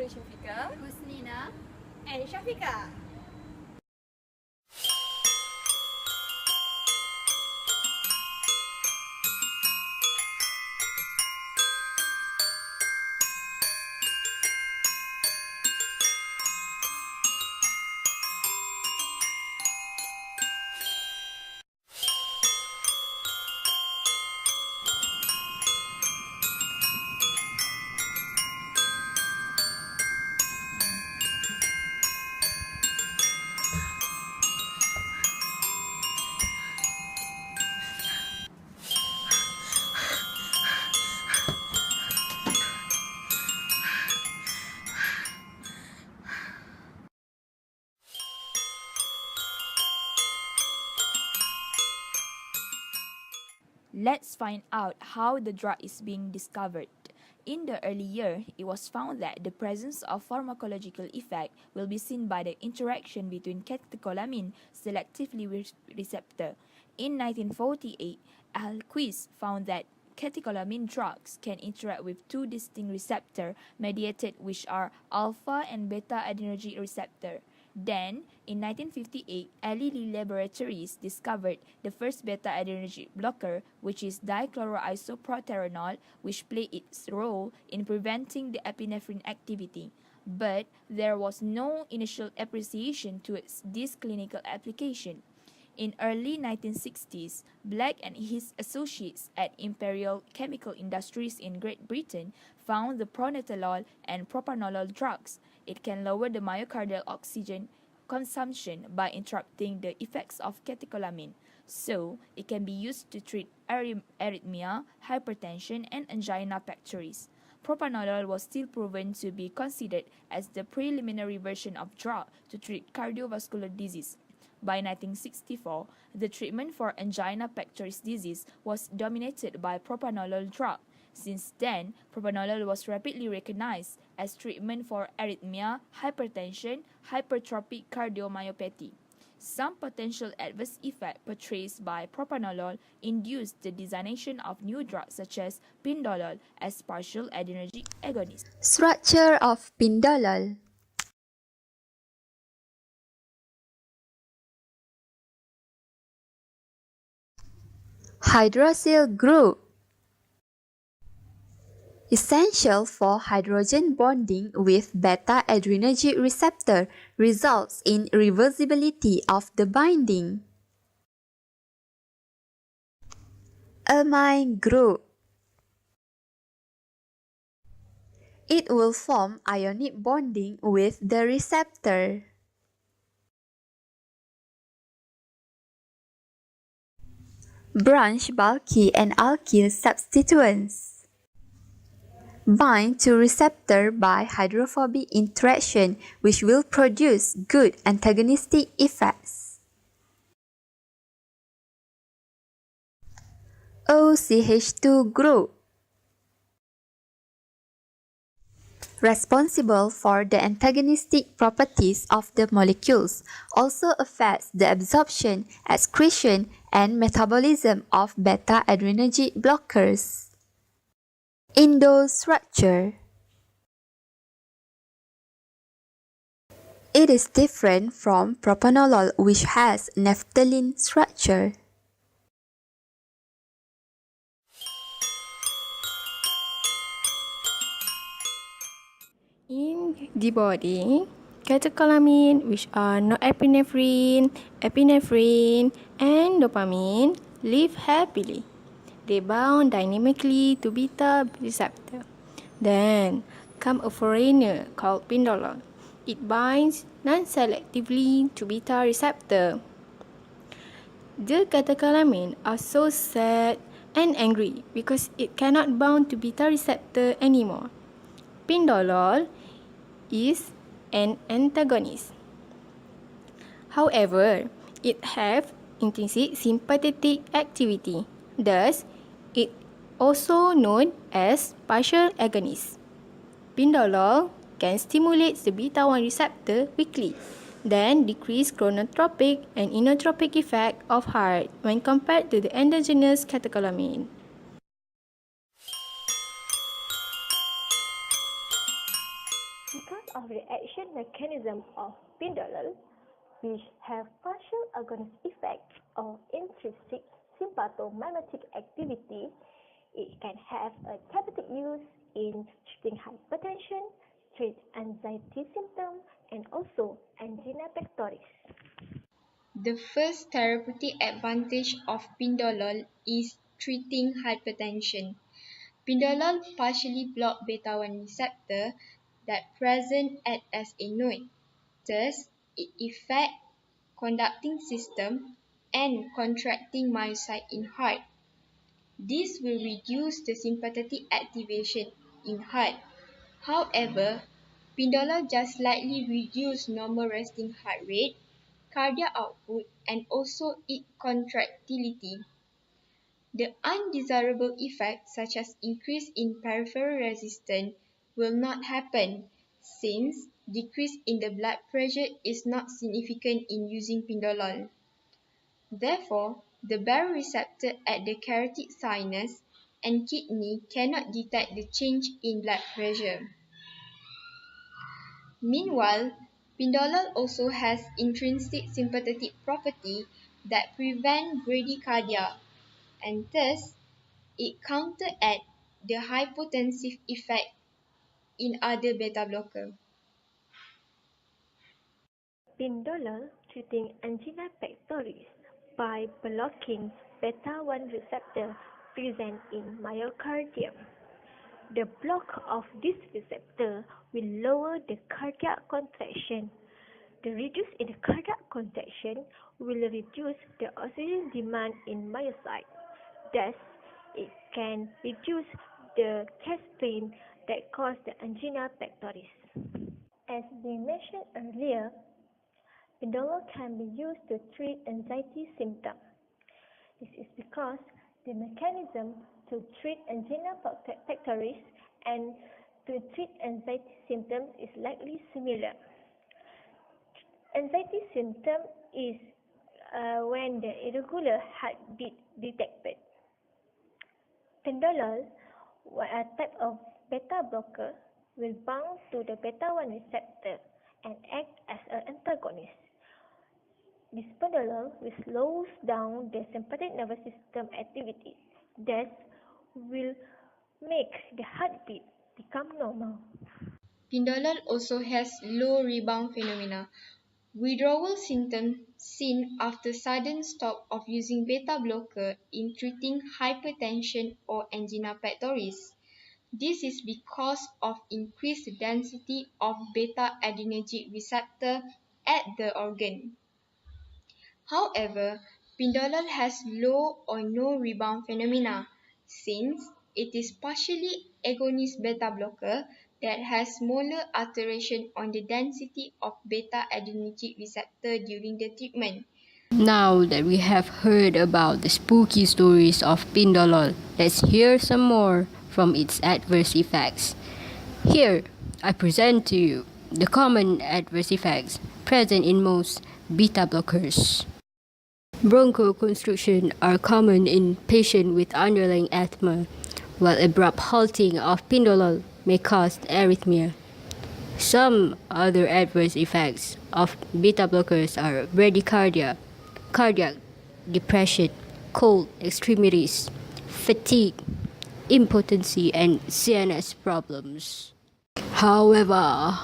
Nurul Syafiqah, Husnina, and Syafiqah. Let's find out how the drug is being discovered. In the early year, it was found that the presence of pharmacological effect will be seen by the interaction between catecholamine selectively receptor. In 1948, Alquist found that catecholamine drugs can interact with two distinct receptors mediated, which are alpha and beta adrenergic receptor. Then, in 1958, Eli Laboratories discovered the first beta-adrenergic blocker, which is dichloroisoproterenol, which played its role in preventing the epinephrine activity. But there was no initial appreciation to this clinical application. In early 1960s, Black and his associates at Imperial Chemical Industries in Great Britain found the pronetelol and propranolol drugs. It can lower the myocardial oxygen consumption by interrupting the effects of catecholamine, so it can be used to treat arrhythmia, hypertension, and angina pectoris. Propranolol was still proven to be considered as the preliminary version of drug to treat cardiovascular disease. By 1964, the treatment for angina pectoris disease was dominated by propranolol drug. Since then, propranolol was rapidly recognized as treatment for arrhythmia, hypertension, hypertrophic cardiomyopathy. Some potential adverse effects portrayed by propranolol induced the designation of new drugs such as Pindolol as partial adrenergic agonist. structure of Pindolol. Hydroxyl group. Essential for hydrogen bonding with beta-adrenergic receptor results in reversibility of the binding. Amine group. It will form ionic bonding with the receptor. Branch bulky and alkyl substituents. Bind to receptor by hydrophobic interaction, which will produce good antagonistic effects. OCH2 group. Responsible for the antagonistic properties of the molecules, also affects the absorption, excretion, and metabolism of beta-adrenergic blockers. Indole structure. It is different from propranolol, which has naphthalene structure. In the body, catecholamine, which are norepinephrine, epinephrine, and dopamine, live happily. They bound dynamically to beta receptor. Then come a foreigner called Pindolol. It binds non-selectively to beta receptor. The catecholamine are so sad and angry because it cannot bound to beta receptor anymore. Pindolol is an antagonist. However, it have intrinsic sympathetic activity. Thus, it also known as partial agonist. Pindolol can stimulate the beta-1 receptor quickly, then decrease chronotropic and inotropic effect of heart when compared to the endogenous catecholamine. Okay. mechanism of Pindolol, which have partial agonist effect or intrinsic sympathomimetic activity, it can have a therapeutic use in treating hypertension, treat anxiety symptoms, and also angina pectoris. The first therapeutic advantage of Pindolol is treating hypertension. Pindolol partially blocks beta-1 receptor that present as a node. Thus, it affects conducting system and contracting myocyte in heart. This will reduce the sympathetic activation in heart. However, Pindolol just slightly reduces normal resting heart rate, cardiac output, and also its contractility. The undesirable effects such as increase in peripheral resistance will not happen since decrease in the blood pressure is not significant in using Pindolol. Therefore, the baroreceptor at the carotid sinus and kidney cannot detect the change in blood pressure. Meanwhile, Pindolol also has intrinsic sympathetic property that prevent bradycardia, and thus it counteracts the hypotensive effect in other beta blocker. Pindolol treating angina pectoris by blocking beta-1 receptor present in myocardium. The block of this receptor will lower the cardiac contraction. The reduce in the cardiac contraction will reduce the oxygen demand in myocyte. Thus, it can reduce the chest pain that cause the angina pectoris. As we mentioned earlier, Pindolol can be used to treat anxiety symptoms. This is because the mechanism to treat angina pectoris and to treat anxiety symptoms is likely similar. Anxiety symptom is when the irregular heartbeat detected. Pindolol, a type of beta blocker, will bind to the beta-1 receptor and act as an antagonist. This Pindolol will slow down the sympathetic nervous system activity, thus will make the heartbeat become normal. Pindolol also has low rebound phenomena. Withdrawal symptoms seen after sudden stop of using beta blocker in treating hypertension or angina pectoris. This is because of increased density of beta adrenergic receptor at the organ. However, Pindolol has low or no rebound phenomena since it is partially agonist beta blocker that has smaller alteration on the density of beta adrenergic receptor during the treatment. Now that we have heard about the spooky stories of Pindolol, let's hear some more from its adverse effects. Here, I present to you the common adverse effects present in most beta blockers. Bronchoconstriction are common in patients with underlying asthma, while abrupt halting of Pindolol may cause arrhythmia. Some other adverse effects of beta blockers are bradycardia, cardiac depression, cold extremities, fatigue, impotency, and CNS problems. However,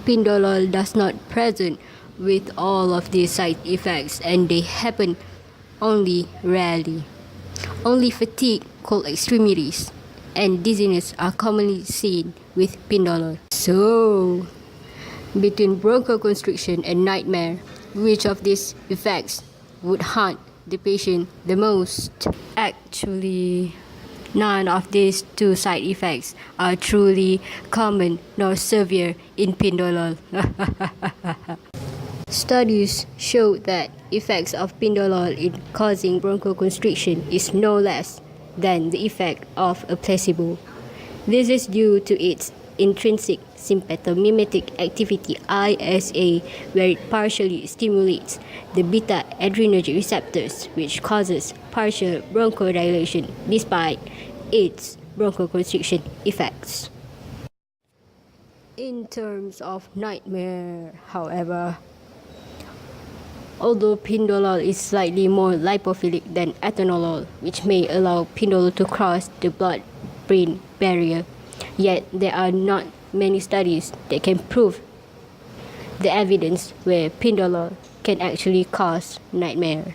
Pindolol does not present with all of these side effects, and they happen only rarely. Only fatigue, cold extremities, and dizziness are commonly seen with Pindolol. So, between bronchoconstriction and nightmare, which of these effects would haunt the patient the most? Actually, none of these two side effects are truly common nor severe in Pindolol. Studies show that effects of Pindolol in causing bronchoconstriction is no less than the effect of a placebo. This is due to its intrinsic sympathomimetic activity ISA, where it partially stimulates the beta adrenergic receptors, which causes partial bronchodilation despite its bronchoconstriction effects. In terms of nightmare, however, although Pindolol is slightly more lipophilic than atenolol, which may allow Pindolol to cross the blood-brain barrier, yet there are not many studies that can prove the evidence where Pindolol can actually cause nightmare.